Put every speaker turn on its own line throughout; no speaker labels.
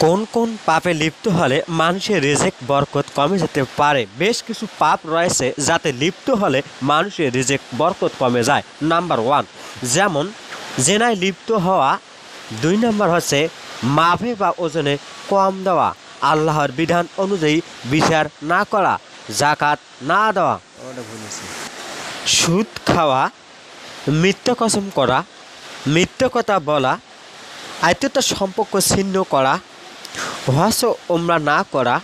কোন কোন পাপে লিপ্ত হলে মানুষের রিজিক বরকত কমে যেতে পারে? বেশ কিছু পাপ রয়েছে যাতে লিপ্ত হলে মানুষের রিজিক বরকত কমে যায়। নাম্বার 1, যেমন জেনায় লিপ্ত হওয়া। 2 নাম্বার হচ্ছে মাপে বা ওজনে কম দেওয়া, আল্লাহর বিধান অনুযায়ী বিচার না করা, জাকাত না দেওয়া, সুদ খাওয়া, মিথ্যা কসম করা, মিথ্যা কথা বলা, আত্মীয়তার সম্পর্ক ছিন্ন করা, হজ ও উমরা না করা,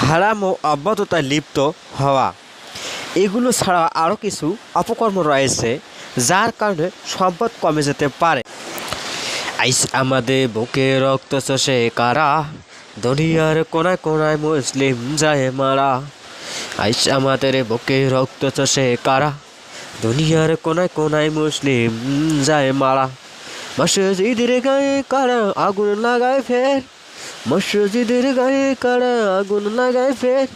হারাম ও অবৈধতায় লিপ্ত হওয়া। এগুলো ছাড়া আরও কিছু অপকর্ম রয়েছে যার কারণে সম্পদ কমে যেতে পারে। আইস আমাদের বুকে রক্ত চষে কারা, দুনিয়ার কোনায় কোনায় মুসলিম যায় মারা। আইস আমাদের বুকে রক্ত চষে কারা, দুনিয়ার কোনায় কোনায় মুসলিম যায় মারা। মসজিদের গায়ে কারা আগুন লাগায় ফের, মসজিদের গায়ে কারা আগুন লাগায় ফের।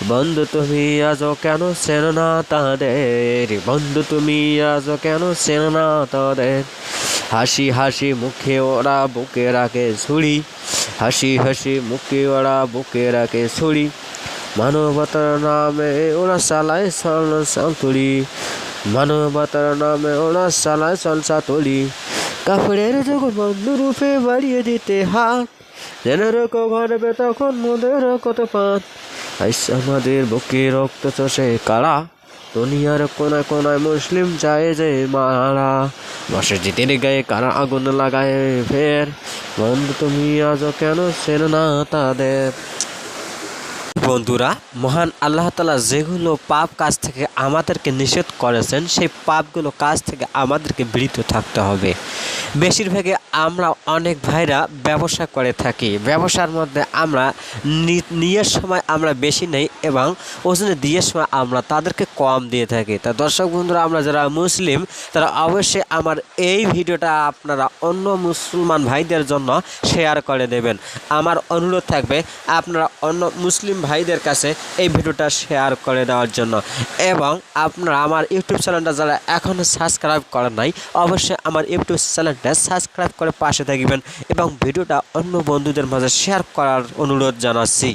বন্ধু তুমি আজও কেন চেনো না তাদের, বন্ধু তুমি আজও কেন চেনো না তাদের। হাসি হাসি মুখে ওরা বুকে রাখে ছুরি, হাসি হাসি মুখে ওরা বুকে রাখে ছুরি। মানবতার নামে ওরা চালায় সলসাতুরি, মানবতার নামে ওরা চালায় সলসাতুরি। কাফেরের যখন বন্ধু রূপে বাড়িয়ে দিতে হাত, জেনে রেখো ঘরবে তখন মোদের কত পাত। আইস আমাদের বুকে রক্ত চষে কারা, দুনিয়ার কোনায় কোনায় মুসলিম যায় যে মারা। মসজিদের গায়ে কারা আগুন লাগায় ফের, বন্ধু তুমি আজও কেন চেনো না তাদের। বন্ধুরা, মহান আল্লাহ তাআলা যেগুলো পাপ কাজ থেকে আমাদেরকে নিষেধ করেছেন সেই পাপগুলো কাজ থেকে আমাদেরকে বিরত থাকতে হবে। বেশিরভাগে আমরা অনেক ভাইরা ব্যবসা করে থাকি, ব্যবসার মধ্যে আমরা নিয়ের সময় আমরা বেশি নেই এবং ওজনে দিয়ে সময় আমরা তাদেরকে কম দিয়ে থাকি। তা দর্শক বন্ধুরা, আমরা যারা মুসলিম তারা অবশ্যই আমার এই ভিডিওটা আপনারা অন্য মুসলমান ভাইদের জন্য শেয়ার করে দেবেন। আমার অনুরোধ থাকবে আপনারা অন্য মুসলিম ভাইদের কাছে এই ভিডিওটা শেয়ার করে দেওয়ার জন্য। এবং আপনারা আমার ইউটিউব চ্যানেলটা যারা এখনও সাবস্ক্রাইব করেন নাই অবশ্যই আমার ইউটিউব চ্যানেলটা সাবস্ক্রাইব করে পাশে থাকবেন এবং ভিডিওটা অন্য বন্ধুদের মাঝে শেয়ার করার অনুরোধ জানাচ্ছি।